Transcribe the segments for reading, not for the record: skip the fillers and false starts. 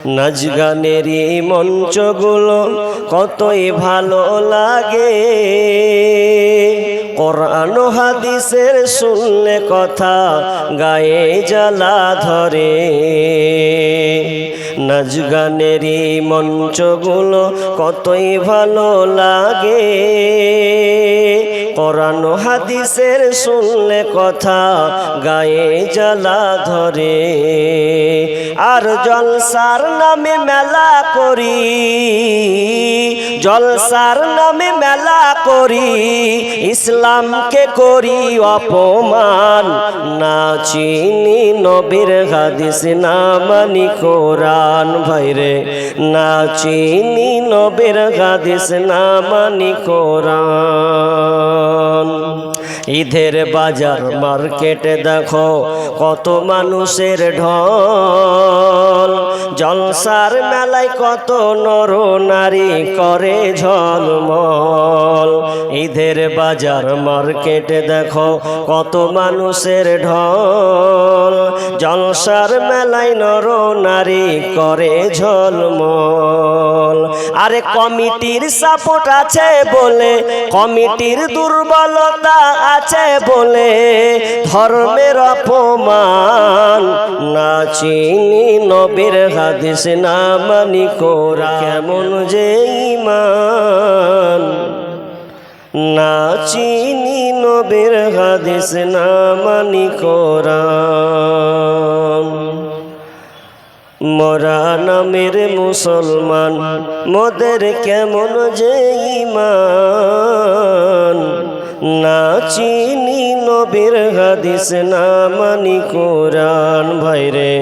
নাচ গানেরই মঞ্চগুলো কতই ভালো লাগে, কোরআন হাদিসের শুনলে কথা গায়ে জ্বালা ধরে। নাচ গানেরই মঞ্চগুলো কতই ভালো লাগে, কোরআন হাদিসের শুনলে কথা গায়ে জ্বালা ধরে। আর জলসার নামে মেলা করি, জলসার নামে মেলা করি, ইসলামকে করি অপমান। না চিনি নবীর হাদিস, না মানি কোরআন ভাইরে। না চিনি নবীর হাদিস, না মানি কোরআন। ঈদের বাজার মার্কেটে দেখো কত মানুষের ঢল, জলসার মেলায় কত নর নারী করে ঝলমল। ঈদের বাজার মার্কেটে দেখো কত মানুষের ঢল, জলসার মেলায় নর নারী করে ঝলমল। আরে কমিটির সাপোর্ট আছে বলে, কমিটির দুর্বলতা আছে বলে ধর্মের অপমান। না চিনি নবীর হাদিস, না মানি কোরআন, কেমন যে ঈমান। না চিনি নবীর হাদিস, না মানি কোরআন। মোরা নামের মুসলমান, মোদের কেমন যে ঈমান। না চিনি নবীর হাদিস, না মানি কোরআন ভাইরে।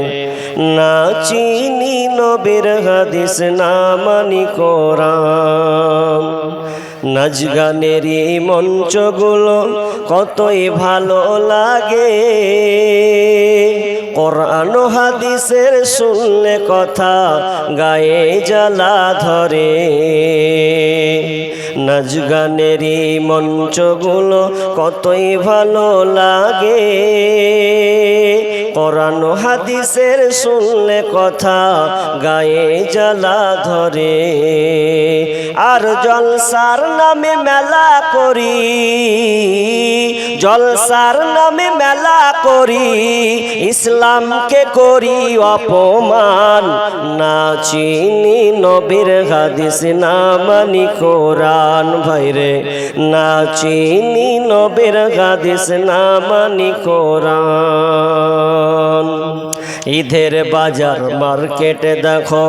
না চিনি নবীর হাদিস, না মানি কোরআন। নাচ গানেরই মঞ্চগুলো কতই ভালো লাগে, কোরআন হাদিসের শুনলে কথা গায়ে জ্বালা ধরে। নাচ গানেরই মঞ্চগুলো কতই ভালো লাগে, কোরআন হাদিসের শুনলে কথা গায়ে জ্বালা ধরে। আর জলসার নামে মেলা করি, জলসার নামে মেলা করি, ইসলামকে করি অপমান। না চিনি নবীর হাদিস, না মানি কোরআন ভাইরে। না চিনি নবীর হাদিস, না মানি কোরআন। ঈদের বাজার মার্কেটে দেখো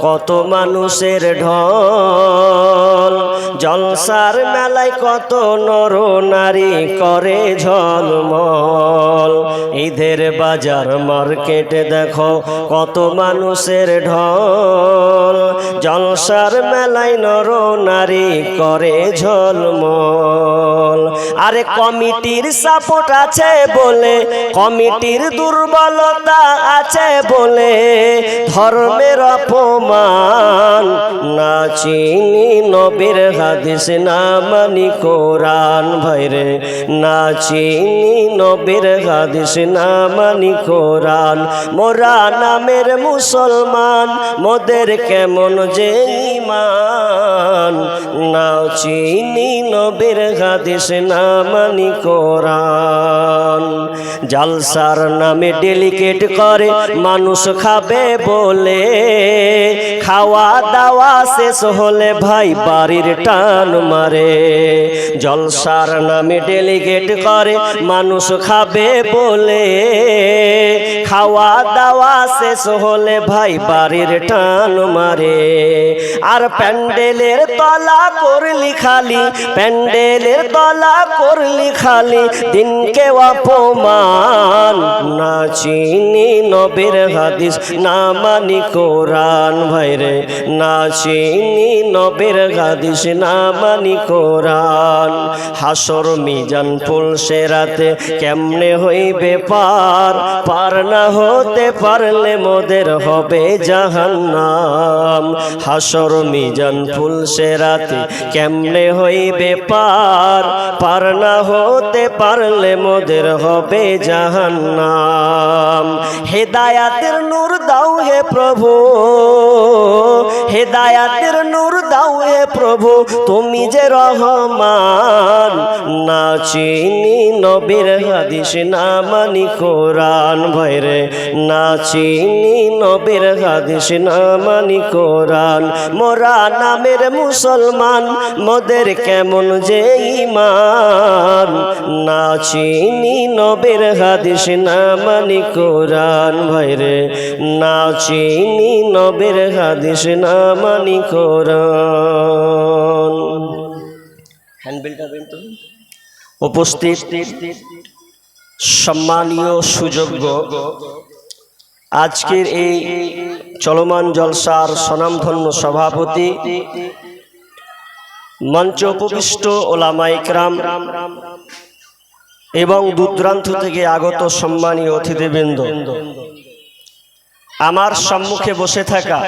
কত মানুষের ঢল, জলসার মেলায় কত নর নারী করে ঝলমল। ঈদের বাজার মার্কেটে দেখো কত মানুষের ঢল, জলসার মেলায় নর নারী করে ঝলমল। আরে কমিটির সাপোর্ট আছে বলে, কমিটির দুর্বলতা আছে বলে ধর্মের অপমান। না চিনি নবীর হাদিস, না মানি কোরআন ভাইরে। না চিনি নবীর হাদিস, না মানি কোরআন। মোরা নামের মুসলমান, মোদের কেমন যে ঈমান। না চিনি নবীর হাদিস, না মানি কোরআন। জলসার নামে ডেলিকেট করে মানুষ খাবে বলে, খাওয়া দাওয়া শেষ হলে ভাই বাড়ির টান মারে। জলসার নামে ডেলিগেট করে মানুষ খাবে বলে, খাওয়া দাওয়া শেষ হলে ভাই বাড়ির টান মারে। আর প্যান্ডেলের তলা করলি খালি, প্যান্ডেলের তলা করলি খালি, দিনকে অপমান। না চিনি নবীর হাদিস, না মানি কোরআন ভাই। ভাইরে, না চিনি নবীর হাদিস না মানি কোরআন। হাসর মিজান পুলসেরাতে কেমনে হইবে পার, পার না হতে পারলে মোদের হবে জাহান্নাম। হাসর মিজান পুলসেরাতে কেমনে হইবে পার, পার না হতে পারলে মোদের হবে জাহান্নাম। হেদায়াতের নূর দাও হে প্রভু, হেদায়াতের নূর দাও হে প্রভু, তুমি যে রহমান। না চিনি নবীর হাদিস না মানি কোরআন ভাইরে, না চিনি নবীর হাদিস না মানি কোরআন। মোরা নামের মুসলমান, মোদের কেমন যে ঈমান। না চিনি নবীর হাদিস না মানি কোরআন ভাইরে, না চিনি নবীর হাদিস না মানি কোরআন। হ্যান্ডবিলটা দেন তো। উপস্থিত সম্মানীয় সুযোগ্য আজকের এই চলমান জলসার স্বনামধন্য সভাপতি, মঞ্চে উপবিষ্ট ওলামায়ে কেরাম এবং দূরদূরান্ত থেকে আগত সম্মানীয় অতিথিবৃন্দ, আমার সম্মুখে বসে থাকা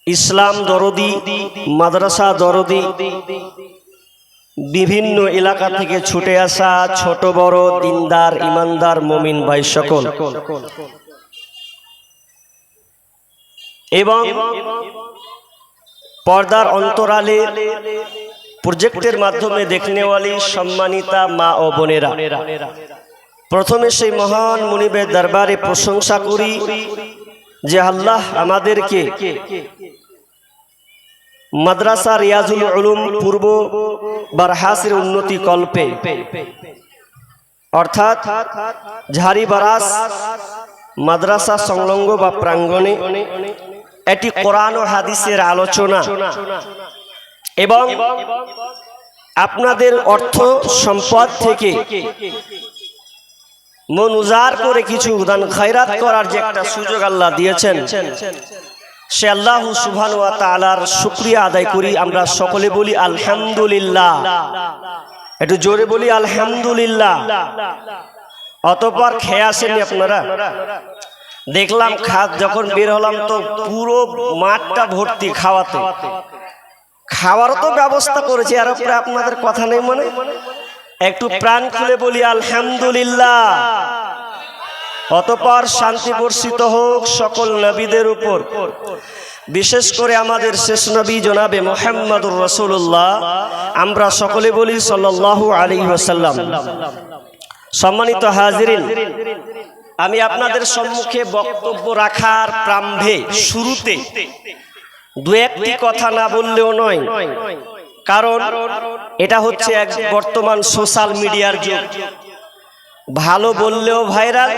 ইসলাম দরদি, মাদ্রাসা দরদি, বিভিন্ন এলাকা থেকে ছুটে আসা ছোট বড় দিনদার ইমানদার মুমিন ভাই সকল, এবং পর্দার অন্তরালে প্রজেক্টের মাধ্যমে দেখনেওয়ালি সম্মানিতা মা ও বোনেরা, প্রথমে সেই মহান মুনিবের দরবারে প্রশংসা করি যে আল্লাহ আমাদেরকে মাদ্রাসা রিয়াজুল উলুম পূর্ব বারহাসের উন্নতি কল্পে, অর্থাৎ ঝাড়িবারাস মাদ্রাসা সংলগ্ন বা প্রাঙ্গণে এটি কোরআন ও হাদিসের আলোচনা এবং আপনাদের অর্থ সম্পদ থেকে মন উজাড় করে কিছু দান খয়রাত করার যে একটা সুযোগ আল্লাহ দিয়েছেন, সে আল্লাহ সুবহানাহু ওয়া তাআলার শুকরিয়া আদায় করি। আমরা সকলে বলি আলহামদুলিল্লাহ, একটু জোরে বলি আলহামদুলিল্লাহ। অতঃপর খেয়ে আসেননি আপনারা? দেখলাম যখন বের হলাম তো পুরো মাঠটা ভর্তি খাওয়াতে, খাওয়ারও তো ব্যবস্থা করেছে, আর উপরে আপনাদের কথা নেই মনে? একটু প্রাণ খুলে বলি আলহামদুলিল্লাহ। অতঃপর শান্তি বর্ষিত হোক সকল নবীদের উপর, বিশেষ করে আমাদের শেষ নবী জনাবে মুহাম্মদুর রাসূলুল্লাহ। আমরা সকলে বলি সাল্লাল্লাহু আলাইহি ওয়াসাল্লাম। সম্মানিত হাজিরিন, আমি আপনাদের সম্মুখে বক্তব্য রাখার প্রারম্ভে শুরুতে দু একটি কথা না বললেও নয়, কারণ এটা হচ্ছে এক বর্তমান সোশ্যাল মিডিয়ার যুগ। ভালো বললেও ভাইরাল,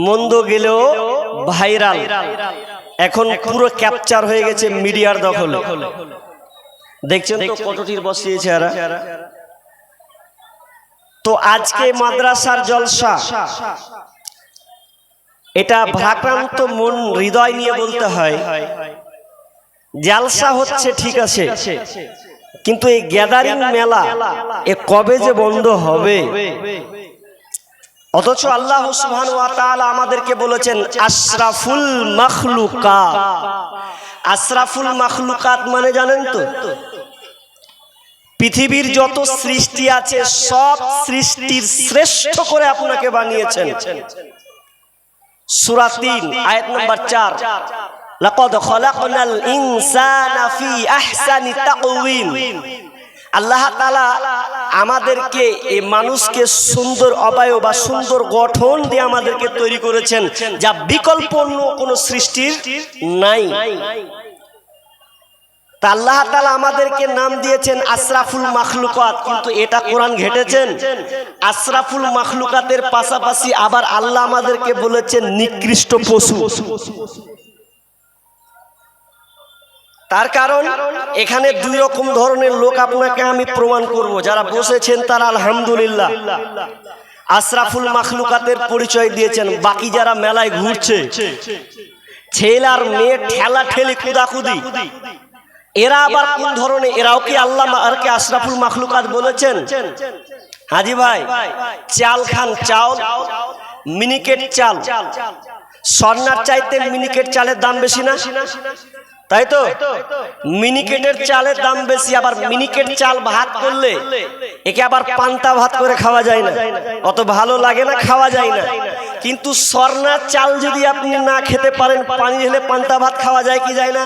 মন্দ গেলেও ভাইরাল। এখন পুরো ক্যাপচার হয়ে গেছে মিডিয়ার দখলে। দেখছেন তো কতটির বসিয়েছে এরা। তো আজকে মাদ্রাসার জলসা, এটা ভারাক্রান্ত মন হৃদয় নিয়ে বলতে হয়, জালসা হচ্ছে ঠিক আছে, কিন্তু এই গ্যাদারিং মেলা এ কবে যে বন্ধ হবে? অথচ আল্লাহ সুবহানাহু ওয়া তাআলা আমাদেরকে বলেছেন আশরাফুল মাখলুকাত। আশরাফুল মাখলুকাত মানে জানেন তো? পৃথিবীর যত সৃষ্টি আছে সব সৃষ্টির শ্রেষ্ঠ করে আপনাকে বানিয়েছেন। সূরা ৩ আয়াত নম্বর ৪, লাকাদ খালাকনাল ইনসানা ফি আহসানি তাকওয়িম। আল্লাহ তাআলা আমাদেরকে, এই মানুষকে সুন্দর অবয়ব বা সুন্দর গঠন দিয়ে আমাদেরকে তৈরি করেছেন, যা বিকল্প অন্য কোনো সৃষ্টির নাই। তা আল্লাহ তাআলা আমাদেরকে নাম দিয়েছেন আশরাফুল মাখলুকাত, কিন্তু এটা কোরআন ঘেটেছেন। আশরাফুল মাখলুকাতের পাশাপাশি আবার আল্লাহ আমাদেরকে বলেছেন নিকৃষ্ট পশু। তার কারণ এখানে দুই রকম ধরনের লোক আপনাকে আমি প্রমাণ করব। যারা বসেছেন তারা আলহামদুলিল্লাহ আশরাফুল মাখলুকাতের পরিচয় দিয়েছেন, বাকি যারা মেলায় ঘুরছে ছেলে আর মেয়ে ঠেলা ঠেলি কুদাকুদি, এরা আবার কোন ধরনের? এরাও কি আল্লাহ আর কি আশরাফুল মাখলুকাত বলেছেন? হাজি ভাই, চাল খান, চাল মিনিকেট চাল, স্বর্ণার চাইতে মিনিকেট চালের দাম বেশি না? তাই তো মিনিকেটের চালের দাম বেশি। আবার মিনিকেট চাল ভাত করলে একে আবার পান্তা ভাত করে খাওয়া যায় না, অত ভালো লাগে না, খাওয়া যায় না। কিন্তু স্বর্ণার চাল যদি আপনি না খেতে পারেন, পানি ঢেলে পান্তা ভাত খাওয়া যায় কি যায় না?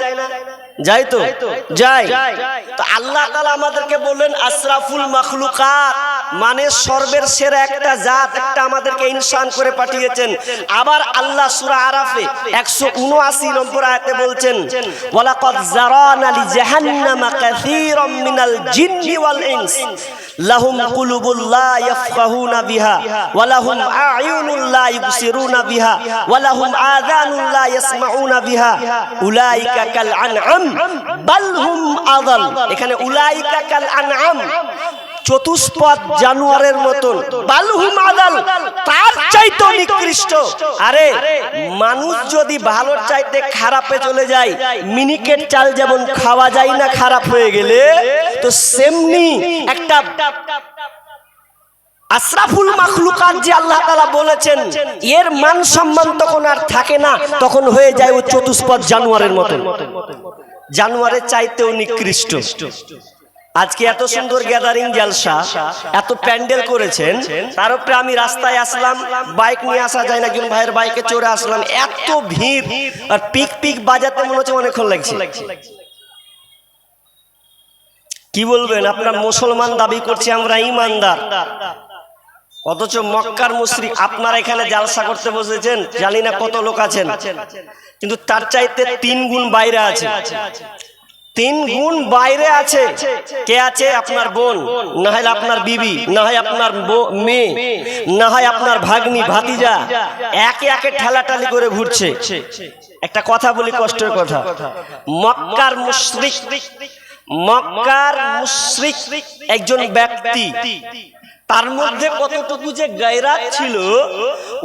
যায় তো, যায়। তো আল্লাহ তাআলা আমাদেরকে বললেন আশরাফুল মাখলুকাত, মানে সর্বের সেরা একটা জাত, একটা আমাদেরকে ইনসান করে পাঠিয়েছেন। আবার আল্লাহ সূরা আরাফে 179 নম্বর আয়াতে বলছেন ওয়ালাকাদ জারানা লিজাহান্নামা কাসীরাম মিনাল জিন্নি ওয়াল ইনস লাহুম কুলুবুল লা ইয়াফকাহুনা বিহা ওয়া লাহুম আ'য়ুনুল লা ইবসিরুনা বিহা ওয়া লাহুম আযানুল লা ইয়াসমাউনা বিহা উলাইকা কাল আনআম বাল হুম আযাল। এখানে উলাইকা কাল আনআম চতুষ্পদ জানোয়ারের মতন, বালহুম আদাল তার চাইতে নিকৃষ্ট। আরে মানুষ যদি ভালোর চাইতে খারাপে চলে যায়, মিনিকেট চাল যেমন খাওয়া যায় না খারাপ হয়ে গেলে, তো সেমনি একটা আশরাফুল মাখলুকাত যে আল্লাহ তাআলা বলেছেন এর মান সম্মান তখন আর থাকে না, তখন হয়ে যায় ও চতুষ্পদ জানোয়ারের মতন, জানোয়ারের চাইতেও নিকৃষ্ট। আজকে এত সুন্দর গ্যাদারিং জালসা, এত প্যান্ডেল করেছেন, তার উপরে আমি রাস্তায় আসলাম, বাইক নিয়ে আসা যায় না, একজন ভাইয়ের বাইকে চড়ে আসলাম, এত ভিড়, আর পিক পিক বাজাতে মনে হচ্ছে অনেকক্ষণ লাগছে। কি বলবেন? আপনার মুসলমান দাবি করছি আমরা ইমানদার, অথচ মক্কার মুশরিক। আপনারা এখানে জালসা করতে বসেছেন, জানি না কত লোক আছেন, কিন্তু তার চাইতে 3 গুণ বাইরে আছে, 3 গুণ বাইরে আছে। কে আছে? আপনার বোন, না হয় আপনার বিবি, না হয় আপনার মেয়ে, না হয় আপনার ভাগ্নি ভাতিজা, একে একে ঠেলাটালি করে ঘুরছে। একটা কথা বলি, কষ্টের কথা, মক্কার মুশরিক, মক্কার মুশরিক একজন ব্যক্তি, তার মধ্যে কতটুকু যে গায়রাত ছিল,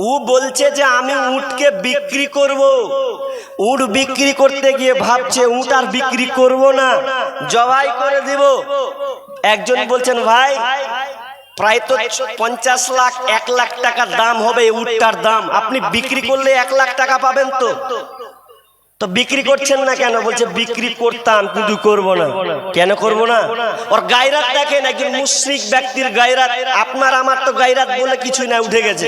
ও বলছে যে আমি উটকে বিক্রি করব। উট বিক্রি করতে গিয়ে ভাবছে উট আর বিক্রি করব না, জবাই করে দিব। একজন বলছেন ভাই প্রায় তো 50 লাখ 1 লাখ টাকা দাম হবে উটটার দাম, আপনি বিক্রি করলে 1 লাখ টাকা পাবেন তো, তো বিক্রি করছেন না কেন? বলছে বিক্রি করতাম কিন্তু করব না। কেন করব না? ওর গায়রাত দেখেন, একজন মুশরিক ব্যক্তির গায়রাত। আপনার আমার তো গায়রাত বলে কিছুই না, উঠে গেছে।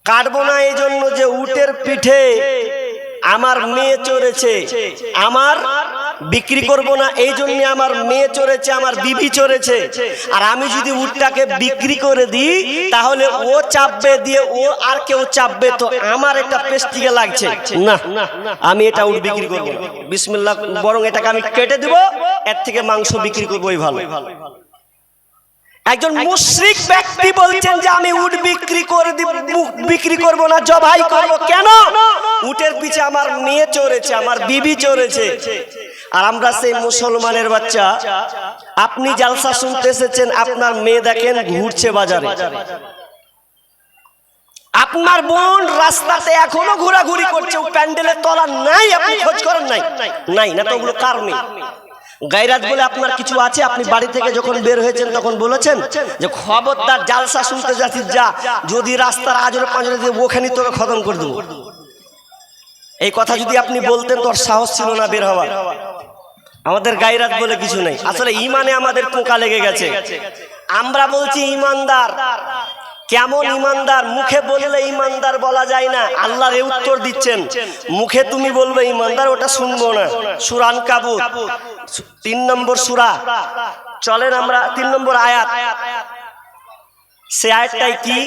কাটবো না এই জন্য যে উটের পিঠে আমার মেয়ে চড়েছে, আমার বিক্রি করব না এই জন্য আমার মেয়ে চড়েছে, আমার বিবি চড়েছে। আর আমি যদি উটটাকে বিক্রি করে দিই তাহলে ও চাপবে, দিয়ে ও আর কেউ চাপবে, তো আমার একটা পেস্টিকে লাগছে না, আমি এটা উট বিক্রি করব না, বিসমিল্লাহ, বরং এটাকে আমি কেটে দিব, এর থেকে মাংস বিক্রি করবো, ওই ভালো। একজন মুশরিক ব্যক্তি বলছেন যে আমি উট বিক্রি করে দিব, বিক্রি করব না, জবাই করব। কেন? উটের পিছে আমার মেয়ে চড়েছে, আমার বিবি চড়েছে। আর আমরা সেই মুসলমানের বাচ্চা, আপনি জালসা শুনতে এসেছেন, আপনার মেয়ে দেখেন ঘুরছে বাজারে, আপনার বোন রাস্তাতে এখনো ঘোরাঘুরি করছে, প্যান্ডেলের তলা নাই, আপনি খোঁজ করেন নাই, নাই না তো ওগুলো কার মেয়ে? গায়রাত বলে আপনার কিছু আছে? আপনি বাড়ি থেকে যখন বের হয়েছেন তখন বলেছেন যে খবরদার জালসা শুনতে যাচ্ছিস যা, যদি রাস্তার আজরে পাঁজরে দিয়ে ওখানে তোকে খতম করে দেবো। এই কথা যদি আপনি বলতেন তোর সাহস ছিল না বের হওয়ার। আমাদের গায়রাত বলে কিছু নেই, আসলে ইমানে আমাদের পোকা লেগে গেছে। আমরা বলছি ইমানদার, কেমন ইমানদার? মুখে বললে ইমানদার বলা যায় না, আল্লাহর এই উত্তর দিচ্ছেন। মুখে তুমি বলবে ইমানদার, ওটা শুনবো না। সূরা আনকাবুত 3 নম্বর সূরা, চলেন আমরা 3 নম্বর আয়াত, সে আয়াতটাই কি?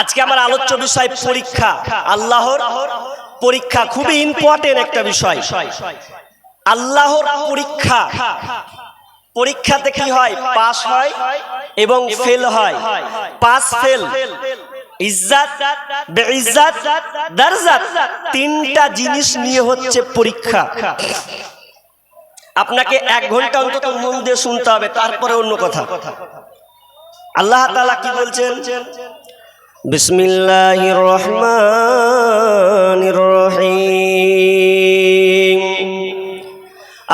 আজকে আমার আলোচ্য বিষয় পরীক্ষা, আল্লাহর পরীক্ষা, খুবই ইম্পর্টেন্ট একটা বিষয়। আল্লাহর পরীক্ষা, পরীক্ষাতে কি হয়? পাস হয় এবং ফেল হয়। পাস ফেল, ইজ্জত বেইজ্জত দারজাত, 3টা জিনিস নিয়ে হচ্ছে পরীক্ষা। আপনাকে 1 ঘন্টা অন্তত মন দিয়ে শুনতে হবে, তারপরে অন্য কথা। আল্লাহ তাআলা কি বলছেন? বিসমিল্লাহির রহমানির রহিম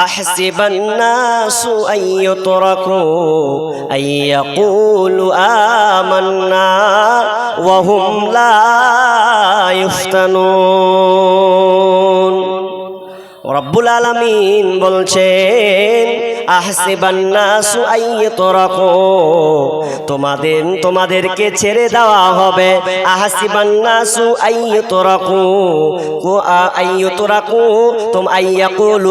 আহসিবান নাসু আইয়ুতরাকু আইয়াকুলু আমান্না ওয়া হুম লা ইফতানুন। রব্বুল আলামিন বলছেন আহসিবান নাসু আইয়ুতরাকু, তোমাদেরকে ছেড়ে দেওয়া হবে। আহসিবান নাসু আইয়ুতরাকু আইয়াকুলু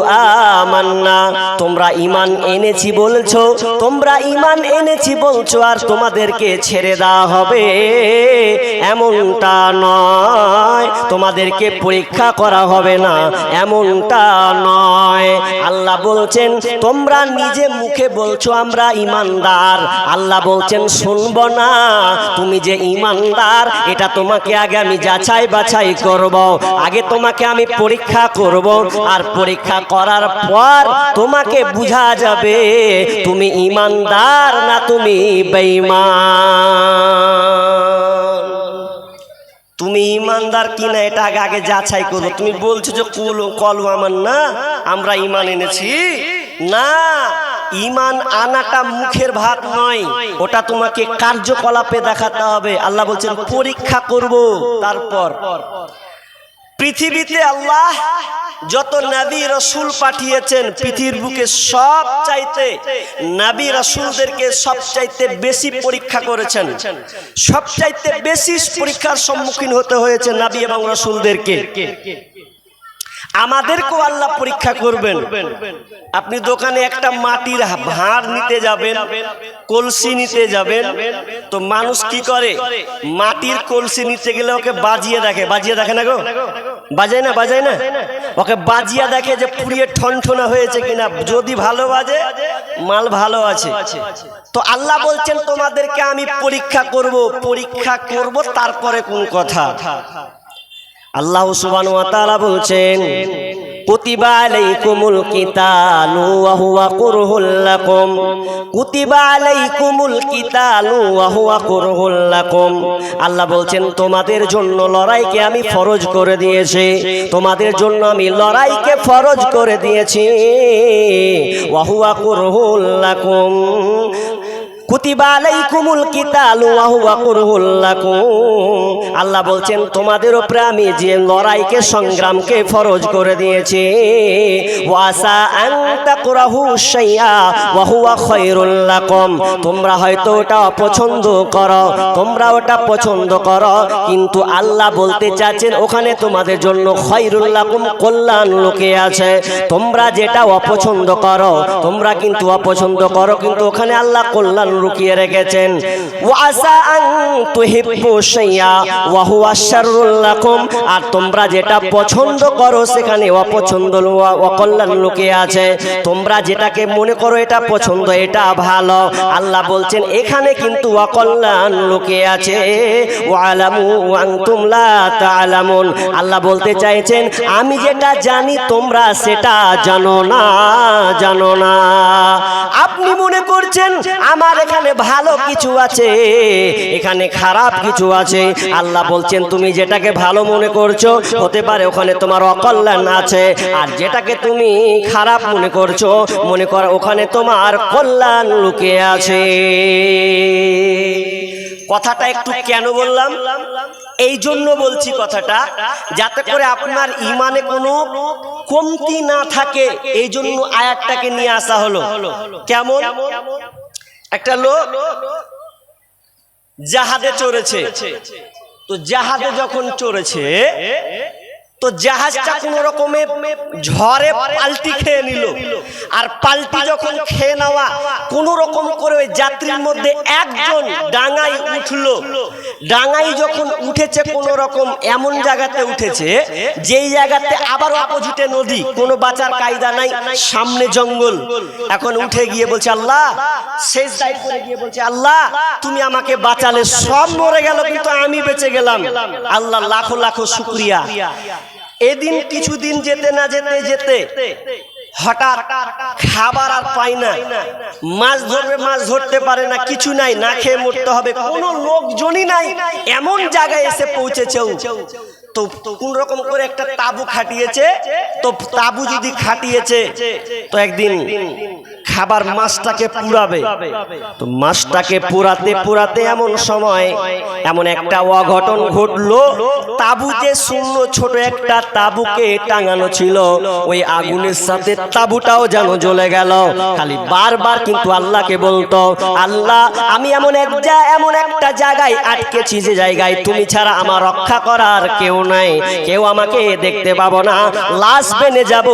আমান্না, তোমরা ঈমান এনেছি বলছো, তোমরা ঈমান এনেছি বলছো আর তোমাদেরকে ছেড়ে দেওয়া হবে, এমনটা নয়। তোমাদেরকে পরীক্ষা করা হবে না, এমনটা নয়। আল্লাহ বলছেন তোমরা নিজে মুখে বলছো আমরা ঈমানদার, আল্লাহ বলছেন শুনবো না। তুমি যে ঈমানদার এটা তোমাকে আগে আমি যাচাই বাছাই করব, আগে তোমাকে আমি পরীক্ষা করব, আর পরীক্ষা করার পর তোমাকে বোঝা যাবে তুমি ঈমানদার না তুমি বেঈমান। তুমি ঈমানদার কিনা এটা আগে যাচাই করো। তুমি বলছো যে কলু আমার না, আমরা ঈমান এনেছি না। ঈমান আনাটা মুখের ভাত নয়, ওটা তোমাকে কার্যকলাপে দেখাতে হবে। আল্লাহ বলছেন পরীক্ষা করব। তারপর পৃথিবীতে আল্লাহ যত নবী রাসূল পাঠিয়েছেন, পৃথিবীর বুকে সব চাইতে নবী রাসূলদেরকে সবচাইতে বেশি পরীক্ষা করেছেন, সবচাইতে বেশি পরীক্ষার সম্মুখীন হতে হয়েছে নবী এবং রাসূলদেরকে। আমাদেরকেও আল্লাহ পরীক্ষা করবেন। আপনি দোকানে একটা মাটির ভাঁড় নিতে যাবেন, কলসি নিতে যাবেন, তো মানুষ কি করে, মাটির কলসি নিতে গেলে ওকে বাজিয়ে দেখে। বাজিয়ে দেখে না গো, বাজায় না, বাজায় না, ওকে বাজিয়ে দেখে যে পুড়িয়ে ঠনঠনা হয়েছে কিনা। যদি ভালো বাজে মাল ভালো আছে। তো আল্লাহ বলছেন তোমাদেরকে আমি পরীক্ষা করব, পরীক্ষা করব, তারপরে কোন কথা। আল্লাহ সুবহানাহু ওয়া তাআলা বলছেন কুতিবা আলাইকুমুল কিতালু ওয়া হুয়া কুরহুল লাকুম, কুতিবা আলাইকুমুল কিতালু ওয়া হুয়া কুরহুল লাকুম। আল্লাহ বলছেন তোমাদের জন্য লড়াইকে আমি ফরজ করে দিয়েছি, তোমাদের জন্য আমি লড়াইকে ফরজ করে দিয়েছি। ওয়া হুয়া কুরহুল লাকুম, কুতিবা আলাইকুমুল কিতালু ওয়া হুয়া কুরহুল লাকুম। আল্লাহ বলছেন তোমাদের উপরে আমি যে লড়াইকে সংগ্রামকে ফরজ করে দিয়েছি। ওয়াসা আন তাকরাহু শাইআ ওয়া হুয়া খায়রুল লাকুম, তোমরা হয়তো ওটা অপছন্দ করো, তোমরা ওটা পছন্দ করো, কিন্তু আল্লাহ বলতে চাচ্ছেন ওখানে তোমাদের জন্য খায়রুল লাকুম, কল্যাণ লুকিয়ে আছে। তোমরা যেটা অপছন্দ করো, তোমরা কিন্তু অপছন্দ করো, কিন্তু ওখানে আল্লাহ কল্যাণ লুকিয়ে রেখেছেন। ওয়াসা আন তুহিব্বু শাইআ ওয়া হুয়া শাররুল লাকুম, আর তোমরা যেটা পছন্দ করো সেখানে অপছন্দ অকল্যাণ লুকিয়ে আছে। তোমরা যেটাকে মনে করো এটা পছন্দ, এটা ভালো, আল্লাহ বলছেন এখানে কিন্তু অকল্যাণ লুকিয়ে আছে। ওয়ালামু আনতুম লা তা'লামুন, আল্লাহ বলতে চাইছেন আমি যেটা জানি তোমরা সেটা জানো না, জানো না। আপনি মনে করছেন আমার এখানে ভালো কিছু আছে, এখানে খারাপ কিছু আছে। আল্লাহ বলছেন তুমি যেটাকে ভালো মনে করছো হতে পারে ওখানে তোমার অকল্যাণ আছে, আর যেটাকে তুমি খারাপ মনে করছো মনে করো ওখানে তোমার কল্যাণ লুকিয়ে আছে। কথাটা একটু কেন বললাম, এই জন্য বলছি কথাটা যাতে করে আপনার ঈমানে কোনো কমতি না থাকে, এই জন্য আয়াতটাকে নিয়ে আসা হলো। কেমন, একটা লোক জাহাজে চড়েছে, তো জাহাজে যখন চড়েছে তো জাহাজটা কোন রকমে ঝড়ে পাল্টি খেয়ে নিল, আর পাল্টি যখন খেয়ে নেওয়া কোন রকম করে ওই যাত্রীর মধ্যে একজন ডাঙায় উঠলো। ডাঙায় যখন উঠেছে কোন রকম এমন জায়গাতে উঠেছে যেই জায়গাতে আবার অপোজিটে নদী, কোনো বাঁচার কায়দা নাই, সামনে জঙ্গল। এখন উঠে গিয়ে বলছে আল্লাহ, শেষ দায় করে গিয়ে বলছে আল্লাহ তুমি আমাকে বাঁচালে, সব মরে গেল কিন্তু আমি বেঁচে গেলাম। আল্লাহ লাখো লাখো শুকরিয়া। এদিন কিছুদিন যেতে না যেতে যেতে হঠাৎ খাবার আর পায় না, মাছ ধরবে মাছ ধরতে পারে না, কিছু নাই, না খেয়ে মরতে হবে, কোনো লোকজনই নাই, এমন জায়গায় এসে পৌঁছেছেও। তো কোন রকম করে একটা তাবু খাটিয়েছে, তো তাবু যদি খাটিয়েছে তো একদিন খাবার মাছটাকে পুরাবে, তো মাছটাকে পুরাতে পুরাতে এমন সময় এমন একটা অঘটন ঘটলো, তাবু যে শূন্য ছোট একটা তাবুকে টাঙানো ছিল, ওই আগুনের সাথে তাবুটাও যেন জ্বলে গেল। খালি বারবার কিন্তু আল্লাহকে বলতো, আল্লাহ আমি এমন একটা জায়গায় আটকেছি, যে জায়গায় তুমি ছাড়া আমার রক্ষা করার কেউ নাই, কেউ আমাকে দেখতে পাবো না, লাশ বেনে যাব,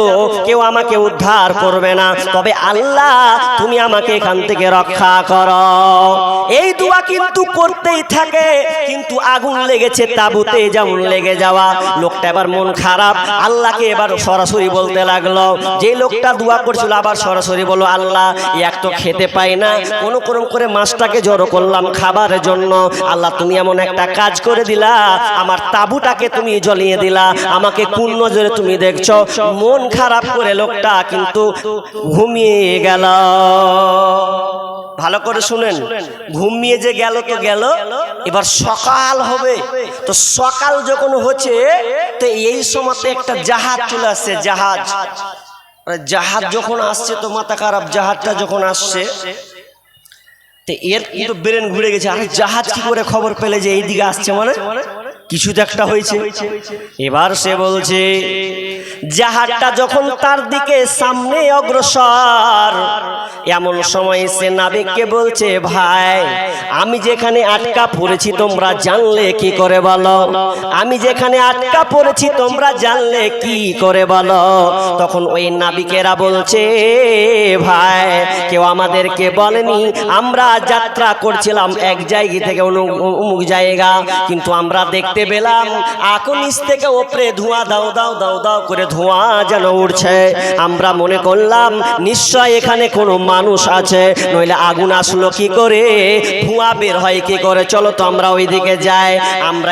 কেউ আমাকে উদ্ধার করবে না, তবে আল্লাহ তুমি আমাকে এখান থেকে রক্ষা করো। এই দোয়া কিন্তু করতেই থাকে, কিন্তু আগুন লেগেছে তাবুতে যেমন লেগে যাওয়া। লোকটা এবার মন খারাপ, আল্লাহকে এবার সরাসরি বলতে লাগলো, যে লোকটা দোয়া করছিল আবার সরাসরি বলো, আল্লাহ এক তো খেতে পাই না, কোনো ক্রম করে মাছটাকে জড়ো করলাম খাবারের জন্য, আল্লাহ তুমি এমন একটা কাজ করে দিলা, আমার তাবুটাকে তুমি জ্বলিয়ে দিলা, আমাকে কোন নজরে তুমি দেখছো। মন খারাপ করে লোকটা কিন্তু ঘুমিয়ে গেল। ভালো করে শুনেন, ঘুমিয়ে যে গেল তো গেল, এবার সকাল হবে, তো সকাল যখন হচ্ছে তো এই সময়তে একটা জাহাজ চলে আসছে। জাহাজ যখন আসছে তো মাথা খারাপ, জাহাজটা যখন আসছে তো এর কিন্তু ব্রেন ঘুরে গেছে, আরে জাহাজ কি করে খবর পেলে যে এইদিকে আসছে, মানে কিছু তো একটা হয়েছে। এবার সে বলছে, জাহাজটা যখন তার দিকে সামনে অগ্রসর, এমন সময় সে নাবিককে বলছে, ভাই আমি যেখানে আটকা পড়েছি তোমরা জানলে কি করে বলো, আমি যেখানে আটকা পড়েছি তোমরা জানলে কি করে বলো। তখন ওই নাবিকেরা বলছে, ভাই কেউ আমাদেরকে বলেনি, আমরা যাত্রা করছিলাম এক জায়গা থেকে অমুক জায়গা, কিন্তু আমরা দেখতে পেলাম আগুন নিচ থেকে উপরে ধোঁয়া দাও দাও দাও দাও করে ধোঁয়া যেন উঠছে, আমরা মনে করলাম নিশ্চয় এখানে কোনো মানুষ আছে, নইলে আগুন আসলো কি করে, ধোঁয়া বের হয় কি করে, চলো তো আমরা ওইদিকে যাই। আমরা